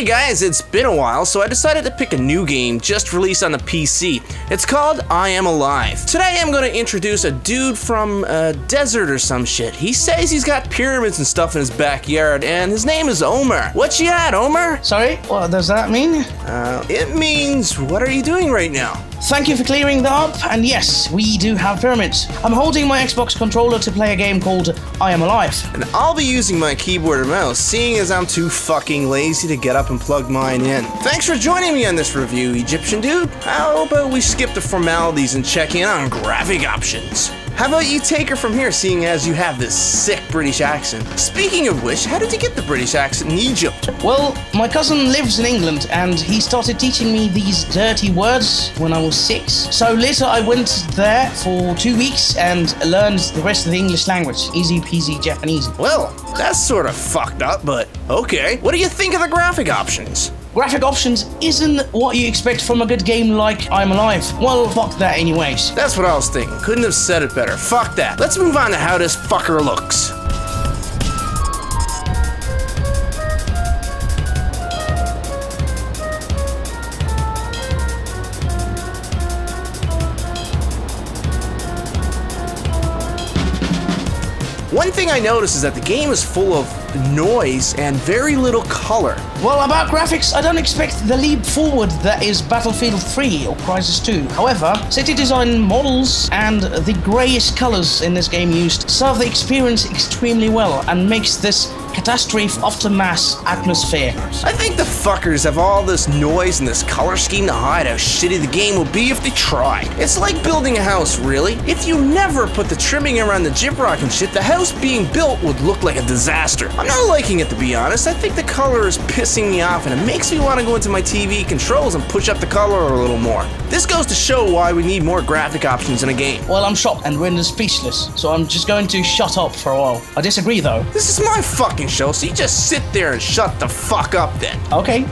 Hey guys, it's been a while, so I decided to pick a new game just released on the PC. It's called I Am Alive. Today I'm going to introduce a dude from a desert or some shit. He says he's got pyramids and stuff in his backyard, and his name is Omar. What you at, Omar? Sorry, what does that mean? It means, what are you doing right now? Thank you for clearing that up, and yes, we do have pyramids. I'm holding my Xbox controller to play a game called I Am Alive. And I'll be using my keyboard and mouse, seeing as I'm too fucking lazy to get up and plug mine in. Thanks for joining me on this review, Egyptian dude. How about we skip the formalities and check in on graphic options? How about you take her from here, seeing as you have this sick British accent? Speaking of which, how did you get the British accent in Egypt? Well, my cousin lives in England, and he started teaching me these dirty words when I was 6. So later I went there for 2 weeks and learned the rest of the English language. Easy peasy Japanese. Well, that's sort of fucked up, but okay. What do you think of the graphic options? Graphic options isn't what you expect from a good game like I'm Alive. Well, fuck that anyways. That's what I was thinking. Couldn't have said it better. Fuck that. Let's move on to how this fucker looks. One thing I noticed is that the game is full of noise and very little color. Well, about graphics, I don't expect the leap forward that is Battlefield 3 or Crysis 2. However, city design models and the greyish colors in this game used serve the experience extremely well and makes this catastrophe aftermath atmosphere. I think the fuckers have all this noise and this color scheme to hide how shitty the game will be if they try. It's like building a house, really. If you never put the trimming around the gyprock and shit, the house being built would look like a disaster. I'm not liking it, to be honest. I think the color is pissing me off, and it makes me want to go into my TV controls and push up the color a little more. This goes to show why we need more graphic options in a game. Well, I'm shocked and rendered speechless, so I'm just going to shut up for a while. I disagree, though. This is my fucking show, so you just sit there and shut the fuck up then. Okay.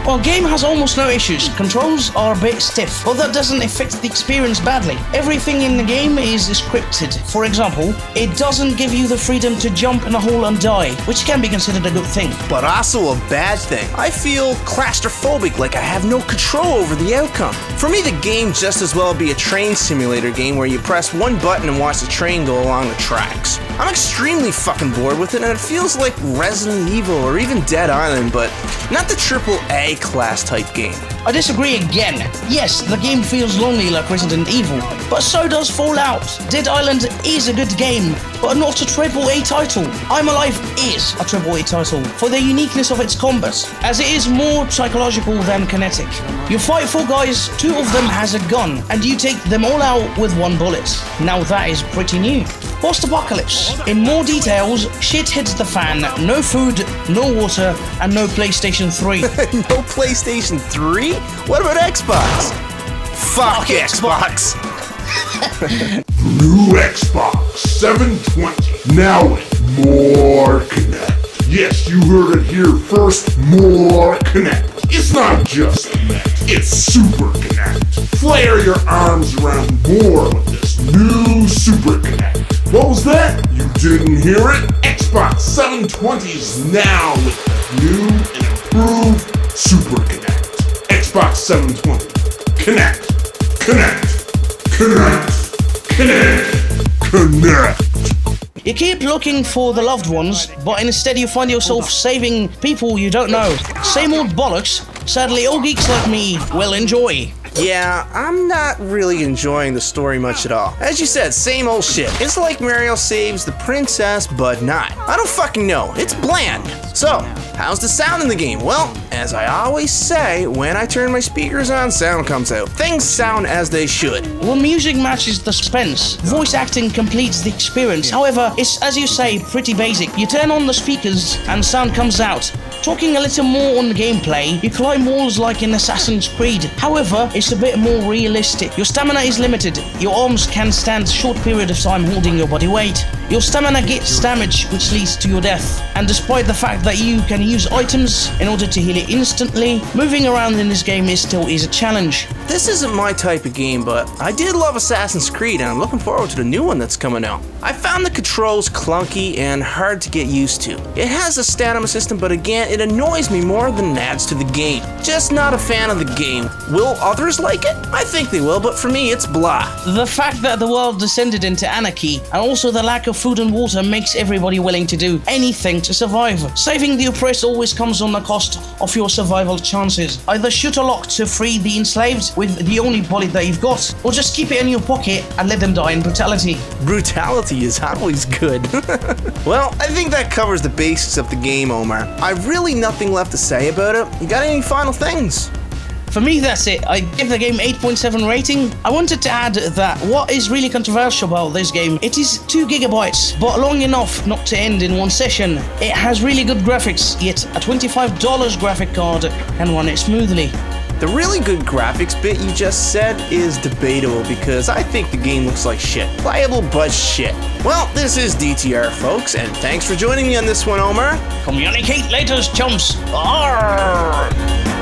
Well, game has almost no issues. Controls are a bit stiff, but that doesn't affect the experience badly. Everything in the game is scripted. For example, it doesn't give you the freedom to jump in a hole and die, which can be considered a good thing. But also a bad thing. I feel claustrophobic, like I have no control over the outcome. For me, the game just as well be a train simulator game where you press one button and watch the train go along the tracks. I'm extremely fucking bored with it, and it feels like Resident Evil or even Dead Island, but not the AAA class type game. I disagree again. Yes, the game feels lonely like Resident Evil, but so does Fallout. Dead Island is a good game, but not a AAA title. I'm Alive is a AAA title for the uniqueness of its combat, as it is more psychological than kinetic. You fight 4 guys, 2 of them has a gun, and you take them all out with 1 bullet. Now that is pretty new. Post-apocalypse. In more details, shit hits the fan, no food, no water, and no PlayStation 3. No PlayStation 3? What about Xbox? Fuck Xbox! New Xbox 720, now with more Kinect. Yes, you heard it here first, more Kinect. It's not just Kinect, it's Super Kinect. Flare your arms around more with this new Super Kinect. What was that? You didn't hear it? Xbox 720 is now with the new and improved Super Kinect. Xbox 720. Connect. Connect. Connect. Connect. Connect. You keep looking for the loved ones, but instead you find yourself saving people you don't know. Same old bollocks. Sadly, all geeks like me will enjoy. Yeah, I'm not really enjoying the story much at all. As you said, same old shit. It's like Mario saves the princess, but not. I don't fucking know. It's bland. So, how's the sound in the game? Well, as I always say, when I turn my speakers on, sound comes out. Things sound as they should. Well, music matches the suspense. Voice acting completes the experience. However, it's, as you say, pretty basic. You turn on the speakers and sound comes out. Talking a little more on the gameplay, you climb walls like in Assassin's Creed. However, it's a bit more realistic. Your stamina is limited. Your arms can stand a short period of time holding your body weight. Your stamina gets damaged, which leads to your death. And despite the fact that you can use items in order to heal it instantly, moving around in this game is a challenge. This isn't my type of game, but I did love Assassin's Creed, and I'm looking forward to the new one that's coming out. I found the controls clunky and hard to get used to. It has a stamina system, but again, it annoys me more than it adds to the game. Just not a fan of the game. Will others like it? I think they will, but for me, it's blah. The fact that the world descended into anarchy, and also the lack of food and water, makes everybody willing to do anything to survive. Saving the oppressed always comes on the cost of your survival chances. Either shoot a lock to free the enslaved with the only bullet that you've got, or just keep it in your pocket and let them die in brutality. Brutality is always good. Well, I think that covers the basics of the game, Omar. I've really nothing left to say about it. You got any final things? For me, that's it. I give the game 8.7 rating. I wanted to add that what is really controversial about this game, it is 2 gigabytes, but long enough not to end in one session. It has really good graphics, yet a $25 graphic card can run it smoothly. The really good graphics bit you just said is debatable because I think the game looks like shit. Playable but shit. Well, this is DTR, folks, and thanks for joining me on this one, Omar. Communicate later, chumps. Arrgh.